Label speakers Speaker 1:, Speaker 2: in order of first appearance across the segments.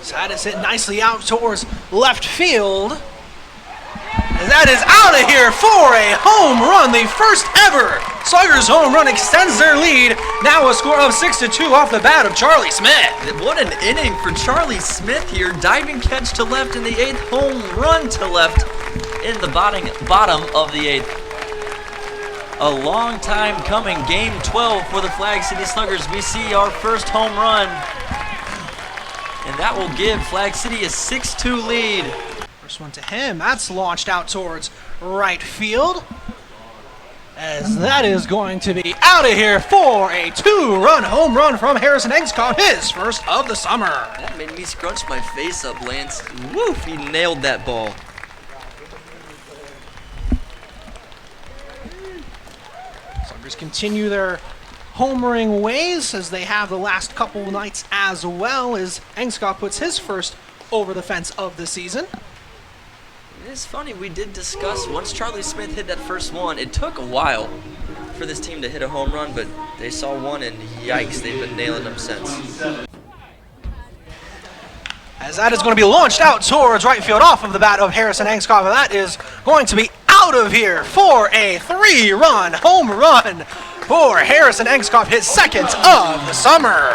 Speaker 1: So that is hit nicely out towards left field. And that is out of here for a home run, the first ever Sluggers home run extends their lead. Now a score of 6-2 off the bat of Charlie Smith.
Speaker 2: What an inning for Charlie Smith here. Diving catch to left in the 8th, home run to left in the bottom of the 8th. A long time coming, game 12 for the Flag City Sluggers. We see our first home run, and that will give Flag City a 6-2 lead.
Speaker 1: First one to him, that's launched out towards right field. As that is going to be out of here for a 2-run home run from Harrison Engskov, his first of the summer.
Speaker 2: That made me scrunch my face up, Lance. Woof, he nailed that ball.
Speaker 1: Sluggers continue their homering ways as they have the last couple of nights as well, as Engskov puts his first over the fence of the season.
Speaker 2: It's funny, we did discuss, once Charlie Smith hit that first one, it took a while for this team to hit a home run, but they saw one and yikes, they've been nailing them since.
Speaker 1: As that is going to be launched out towards right field off of the bat of Harrison Engskov, and that is going to be out of here for a 3-run home run for Harrison Engskov, his second of the summer.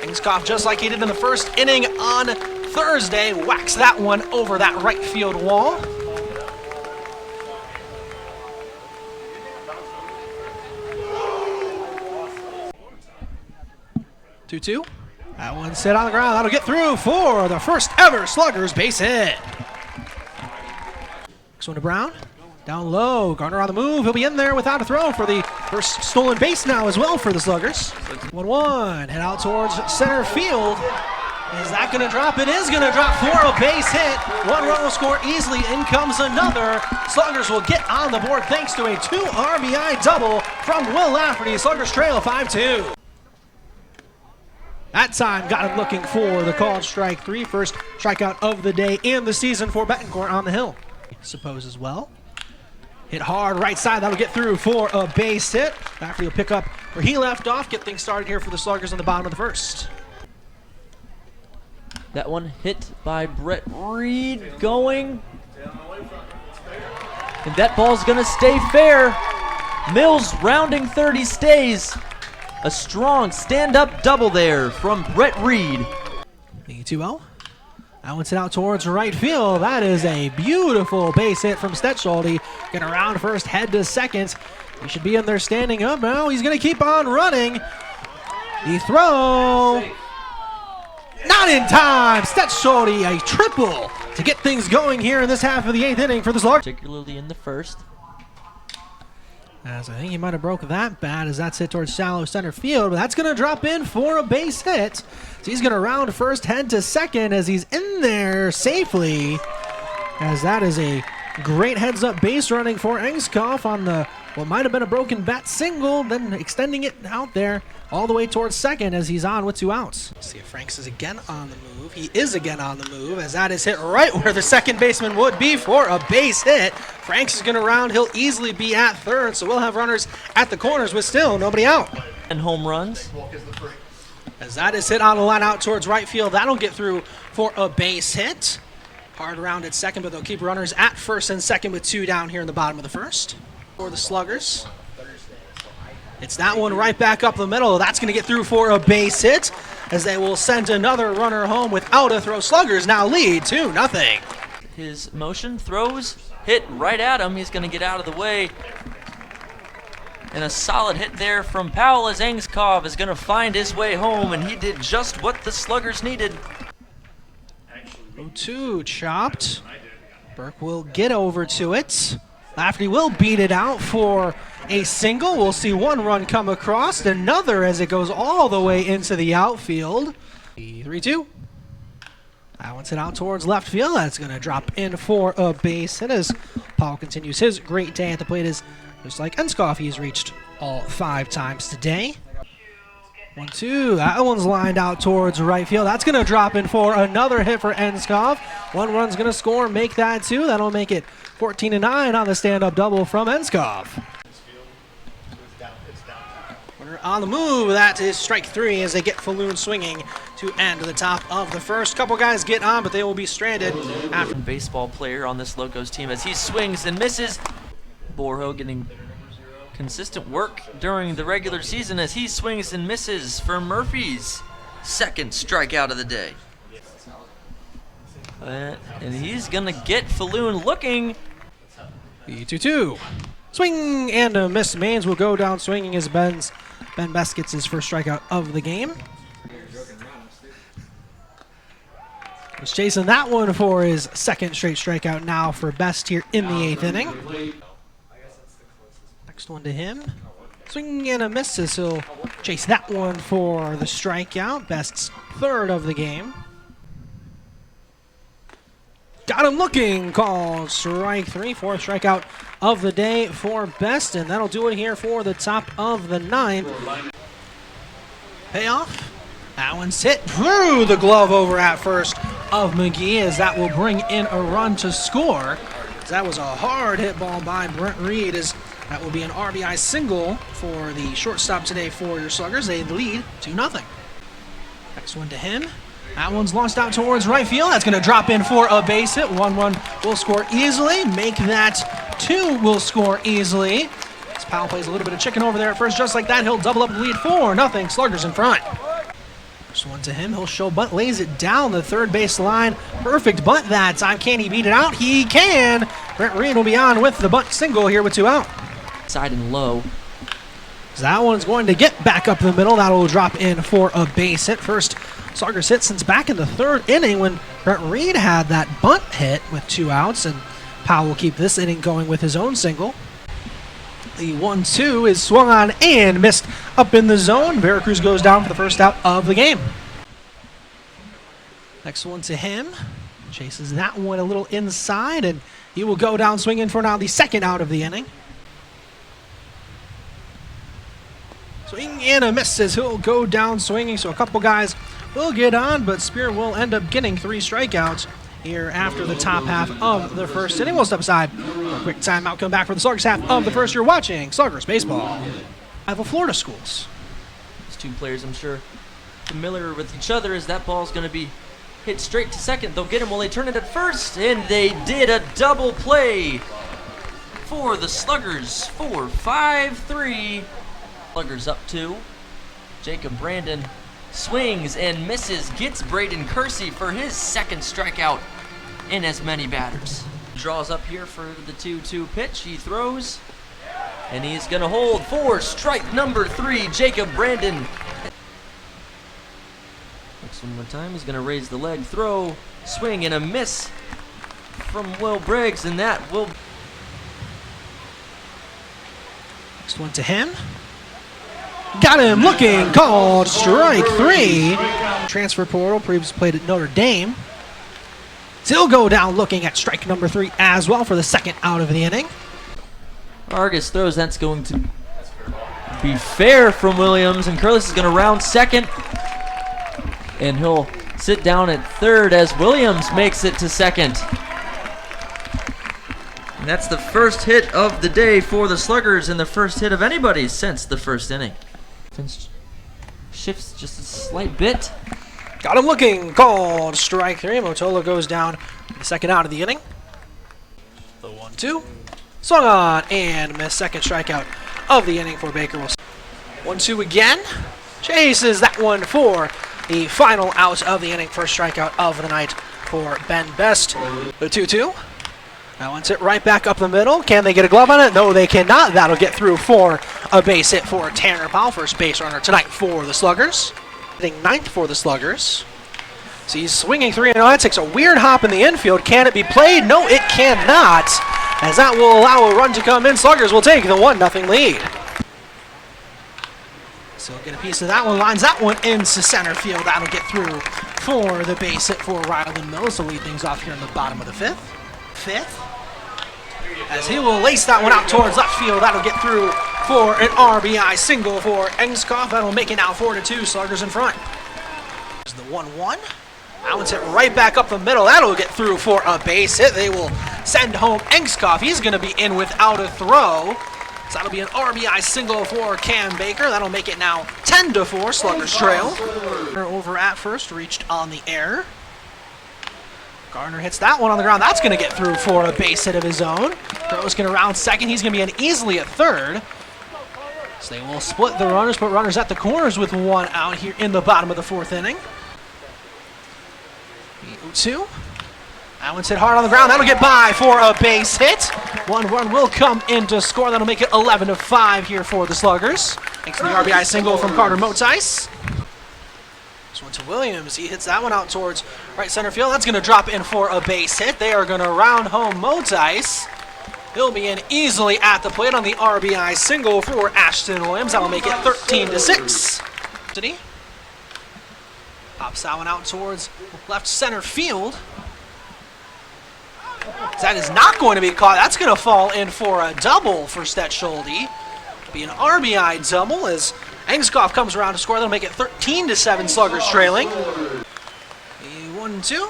Speaker 1: Engskov, just like he did in the first inning on Thursday, whacks that one over that right field wall. Two-two. That one set on the ground. That'll get through for the first ever Sluggers base hit. Next one to Brown. Down low. Garner on the move. He'll be in there without a throw for the first stolen base now as well for the Sluggers. 1-1. Head out towards center field. Is that going to drop? It is going to drop for a base hit. One run will score easily. In comes another. Sluggers will get on the board thanks to a 2 RBI double from Will Lafferty. Sluggers trail 5-2. That time got him looking for the called strike 3. First strikeout of the day and the season for Betancourt on the hill. Suppose as well. Hit hard right side. That'll get through for a base hit. Lafferty will pick up where he left off. Get things started here for the Sluggers on the bottom of the first.
Speaker 2: That one hit by Brett Reed going. And that ball's going to stay fair. Mills rounding 30 stays. A strong stand-up double there from Brett Reed.
Speaker 1: 2-0. That one's hit out towards right field. That is a beautiful base hit from Stetschaldi. Getting around first, head to second. He should be in there standing up now. He's going to keep on running. The throw. Not in time. Stetschaldi, a triple to get things going here in this half of the 8th inning for the Sluggers.
Speaker 2: Particularly in the first.
Speaker 1: As I think he might have broke that bat as that's hit towards shallow center field, but that's going to drop in for a base hit. So he's going to round first, head to second as he's in there safely. As that is a great heads-up base running for Engskov on the what might have been a broken bat single, then extending it out there all the way towards second as he's on with 2 outs. See if Franks is again on the move. He is again on the move as that is hit right where the second baseman would be for a base hit. Franks is going to round. He'll easily be at third, so we'll have runners at the corners with still nobody out.
Speaker 2: And home runs.
Speaker 1: As that is hit on the line out towards right field, that'll get through for a base hit. Hard round at second, but they'll keep runners at first and second with 2 down here in the bottom of the first. For the Sluggers. It's that one right back up the middle. That's going to get through for a base hit as they will send another runner home without a throw. Sluggers now lead 2-0.
Speaker 2: His motion throws, hit right at him. He's going to get out of the way. And a solid hit there from Powell as Engskov is going to find his way home, and he did just what the Sluggers needed.
Speaker 1: 0-2 chopped. Burke will get over to it. Lafferty will beat it out for a single. We'll see one run come across, another as it goes all the way into the outfield. 3-2. That one's hit out towards left field. That's going to drop in for a base hit as Paul continues his great day at the plate. Is just like Engskov, he's reached all 5 times today. 1-2. That one's lined out towards right field. That's going to drop in for another hit for Engskov. One run's going to score, make that 2. That'll make it 14-9 on the stand-up double from Engskov. Runner on the move. That is strike 3 as they get Falloon swinging to end the top of the first. Couple guys get on, but they will be stranded after.
Speaker 2: Baseball player on this Locos team as he swings and misses. Borho getting consistent work during the regular season as he swings and misses for Murphy's second strikeout of the day. And he's gonna get Falloon looking.
Speaker 1: The 2-2. Swing and a miss. Maines will go down swinging as Ben Best gets his first strikeout of the game. He's chasing that one for his second straight strikeout now for Best here in the 8th inning. Next one to him. Swing and a miss as he'll chase that one for the strikeout. Best's third of the game. Got him looking, called strike 3, fourth strikeout of the day for Best, and that'll do it here for the top of the 9th. Payoff. That one's hit through the glove over at first of McGee as that will bring in a run to score. That was a hard hit ball by Brent Reed as that will be an RBI single for the shortstop today for your Sluggers. They lead 2-0. Next one to him. That one's launched out towards right field. That's going to drop in for a base hit. 1-1 will score easily. Make that 2 will score easily. This Powell plays a little bit of chicken over there at first. Just like that, he'll double up the lead. 4-0. Sluggers in front. First one to him. He'll show bunt. Lays it down the third base line. Perfect bunt that time. Can he beat it out? He can. Brent Reed will be on with the bunt single here with 2 out.
Speaker 2: Side and low.
Speaker 1: So that one's going to get back up the middle. That will drop in for a base hit. First Sluggers hit since back in the 3rd inning when Brent Reed had that bunt hit with 2 outs, and Powell will keep this inning going with his own single. The 1-2 is swung on and missed up in the zone. Veracruz goes down for the first out of the game. Next one to him. Chases that one a little inside, and he will go down swinging for now the second out of the inning. Swing and a miss as he'll go down swinging, so a couple guys will get on, but Spear will end up getting 3 strikeouts here after the top half of the first inning. We'll step aside for a quick timeout. Come back for the Sluggers half of the first. You're watching Sluggers Baseball. I have a Florida Schools.
Speaker 2: These two players, I'm sure, familiar with each other as that ball's going to be hit straight to second. They'll get him. Will they turn it at first? And they did a double play for the Sluggers. 4-5-3. Sluggers up 2. Jacob Brandon swings and misses, gets Braden Kersey for his second strikeout in as many batters. Draws up here for the 2-2 pitch. He throws, and he's going to hold for strike number 3, Jacob Brandon. Next one more time, he's going to raise the leg, throw, swing, and a miss from Will Briggs, and that will...
Speaker 1: Next one to him. Got him looking, called strike 3. Transfer portal, previously played at Notre Dame. Still go down looking at strike number 3 as well for the second out of the inning.
Speaker 2: Argus throws, that's going to be fair from Williams, and Curlis is going to round second. And he'll sit down at third as Williams makes it to second. And that's the first hit of the day for the Sluggers and the first hit of anybody since the first inning. Finch shifts just a slight bit.
Speaker 1: Got him looking, called strike 3. Motola goes down the second out of the inning. The 1-2. Swung on and missed, second strikeout of the inning for Baker Wilson. 1-2 again. Chases that one for the final out of the inning. First strikeout of the night for Ben Best. The 2-2. That one's hit right back up the middle. Can they get a glove on it? No, they cannot. That'll get through for a base hit for Tanner Powell, first base runner tonight for the Sluggers. Hitting 9th for the Sluggers. So he's swinging 3-0. That takes a weird hop in the infield. Can it be played? No, it cannot. As that will allow a run to come in. Sluggers will take the 1-0 lead. So get a piece of that one. Lines that one into center field. That'll get through for the base hit for Ryland Mills to lead things off here in the bottom of the 5th. As he will lace that one out towards left field. That'll get through for an RBI single for Engskov. That'll make it now 4-2. Sluggers in front. There's the 1-1. That one's hit right back up the middle. That'll get through for a base hit. They will send home Engskov. He's going to be in without a throw. So that'll be an RBI single for Cam Baker. That'll make it now 10-4, Sluggers trail. Over at first, reached on the air. Gardner hits that one on the ground. That's going to get through for a base hit of his own. Crow's going to round second. He's going to be in easily at third. So they will split the runners, put runners at the corners with one out here in the bottom of the fourth inning. 2. That one's hit hard on the ground. That'll get by for a base hit. One run will come in to score. That'll make it 11-5 here for the Sluggers. Thanks to the RBI single from Carter Motice. This one to Williams. He hits that one out towards right center field. That's going to drop in for a base hit. They are going to round home Motice. He'll be in easily at the plate on the RBI single for Ashton Williams. That'll make it 13-6. Pops that one out towards left center field. That is not going to be caught. That's going to fall in for a double for Stetscholde. Be an RBI double as Engskov comes around to score. That'll make it 13-7, Sluggers trailing. 1-2.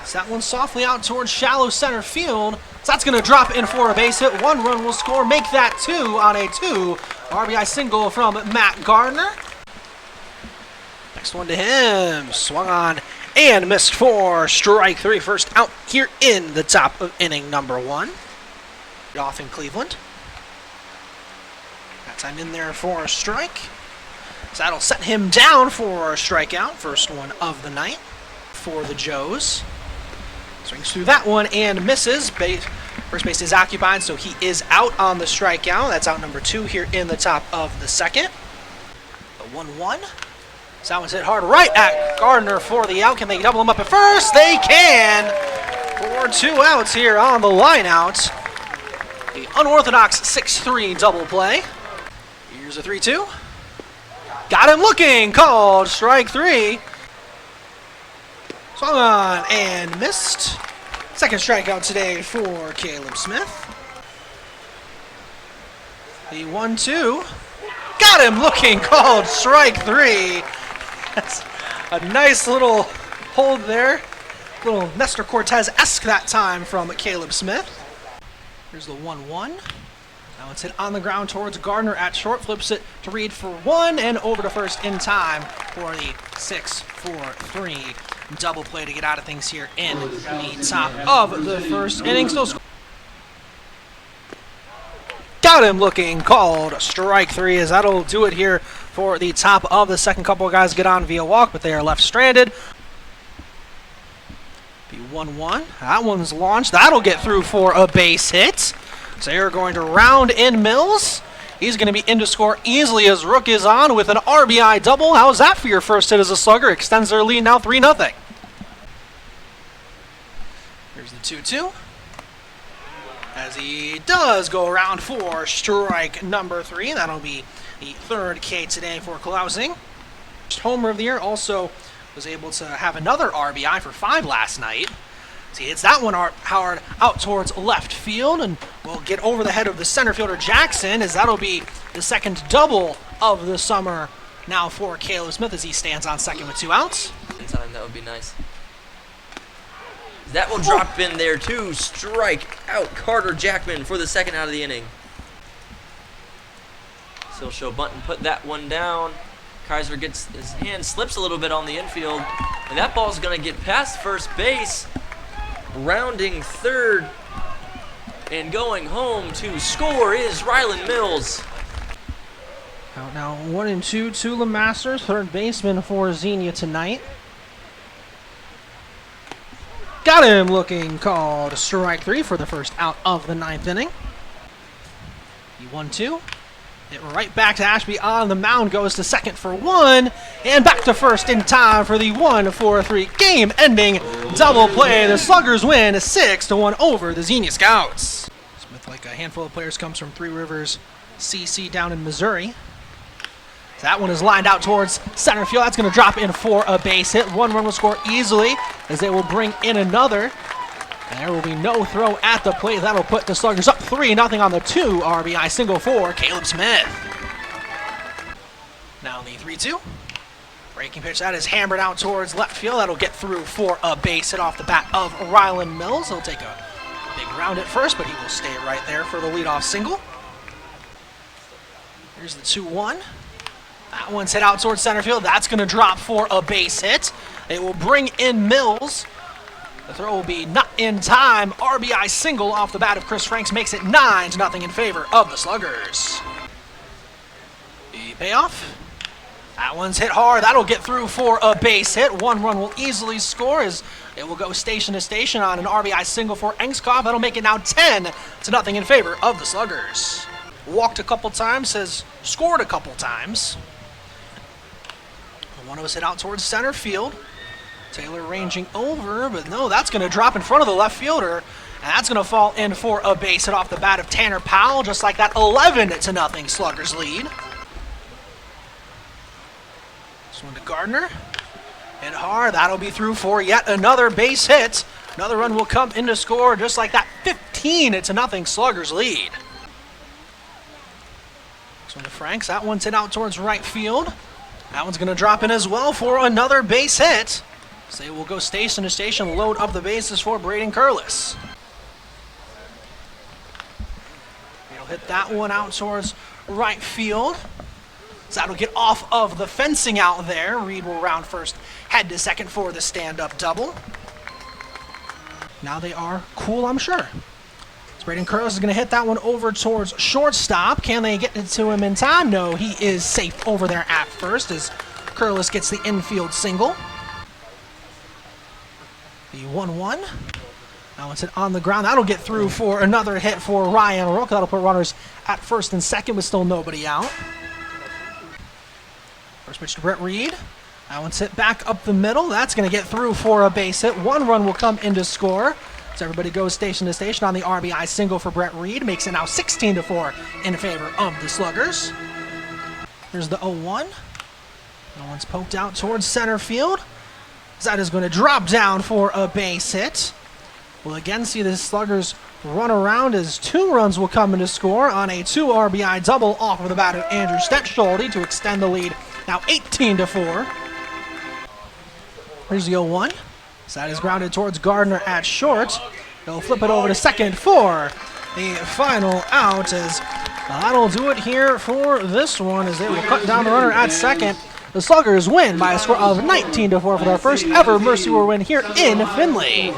Speaker 1: So that one softly out towards shallow center field. So that's going to drop in for a base hit. One run will score. Make that 2 on a 2. RBI single from Matt Gardner. Next one to him. Swung on and missed for strike 3. First out here in the top of inning number 1. Off in Cleveland. That time in there for a strike. So that'll set him down for a strikeout. First one of the night for the Joes. Swings through that one and misses. First base is occupied, so he is out on the strikeout. That's out number 2 here in the top of the second. The 1-1. So that one's hit hard right at Gardner for the out. Can they double him up at first? They can! For 2 outs here on the line out. The unorthodox 6-3 double play. Here's a 3-2. Got him looking, called strike 3. Swung on and missed. Second strikeout today for Caleb Smith. The 1-2. Got him looking, called strike 3. That's a nice little hold there. Little Nestor Cortez-esque that time from Caleb Smith. Here's the 1-1. Now it's hit on the ground towards Gardner at short. Flips it to Reed for 1 and over to first in time for the 6-4-3 double play to get out of things here in the top of the first inning. Still got him looking, called strike 3, as that'll do it here for the top of the second. Couple of guys get on via walk, but they are left stranded. Be 1-1. That one's launched. That'll get through for a base hit. So you're going to round in Mills. He's going to be in to score easily as Rook is on with an RBI double. How's that for your first hit as a Slugger? Extends their lead now 3-0. Here's the 2-2. As he does go around for strike number 3. That'll be the 3rd K today for Klausing. First homer of the year. Also was able to have another RBI for 5 last night. So he hits that one hard out towards left field and will get over the head of the center fielder Jackson, as that'll be the second double of the summer now for Caleb Smith as he stands on second with 2 outs.
Speaker 2: Anytime, that would be nice. That will drop in there too. Strike out Carter Jackman for the second out of the inning. Still show Bunton put that one down. Kaiser gets his hand, slips a little bit on the infield, and that ball's going to get past first base. Rounding third and going home to score is Rylan Mills.
Speaker 1: Out now 1-2 to Lemasters, third baseman for Xenia tonight. Got him looking, called strike 3 for the first out of the 9th inning. The 1-2. Hit right back to Ashby on the mound, goes to second for 1, and back to first in time for the 1-4-3 game-ending double play. The Sluggers win 6-1 over the Xenia Scouts. Smith, like a handful of players, comes from Three Rivers CC down in Missouri. So that one is lined out towards center field. That's going to drop in for a base hit. 1 run will score easily as they will bring in another. And there will be no throw at the plate. That'll put the Sluggers up 3-0 on the 2 RBI single for Caleb Smith. Now the 3-2. Breaking pitch, that is hammered out towards left field. That'll get through for a base hit off the bat of Rylan Mills. He'll take a big round at first, but he will stay right there for the leadoff single. Here's the 2-1. That one's hit out towards center field. That's going to drop for a base hit. It will bring in Mills. The throw will be not in time. RBI single off the bat of Chris Franks makes it 9-0 in favor of the Sluggers. The payoff. That one's hit hard. That'll get through for a base hit. One run will easily score as it will go station to station on an RBI single for Engskov. That'll make it now 10-0 in favor of the Sluggers. Walked a couple times, has scored a couple times. One was hit out towards center field. Taylor ranging over, but no, that's going to drop in front of the left fielder. And that's going to fall in for a base hit off the bat of Tanner Powell, just like that 11-0 Sluggers lead. This one to Gardner. Hit hard, that'll be through for yet another base hit. Another run will come in to score, just like that 15-0 Sluggers lead. This one to Franks, that one's hit out towards right field. That one's going to drop in as well for another base hit. So they will go station to station, load up the bases for Braden Curlis. He'll hit that one out towards right field. So that'll get off of the fencing out there. Reed will round first, head to second for the stand-up double. Now they are cool, I'm sure. Braden Curlis is going to hit that one over towards shortstop. Can they get it to him in time? No, he is safe over there at first as Curlis gets the infield single. The 1-1. That one's hit on the ground. That'll get through for another hit for Ryan Rook. That'll put runners at first and second with still nobody out. First pitch to Brett Reed. That one's hit back up the middle. That's going to get through for a base hit. One run will come in to score. So everybody goes station to station on the RBI single for Brett Reed. Makes it now 16-4 in favor of the Sluggers. Here's the 0-1. That one's poked out towards center field. That is going to drop down for a base hit. We'll again see the Sluggers run around as 2 runs will come in to score on a 2 RBI double off of the bat of Andrew Stetscholde to extend the lead. Now 18-4. Here's the 0-1. So that is grounded towards Gardner at short. They'll flip it over to second for the final out as that'll do it here for this one as they will cut down the runner at second. The Sluggers win by a score of 19-4 for their first ever Mercy War win here in Findlay.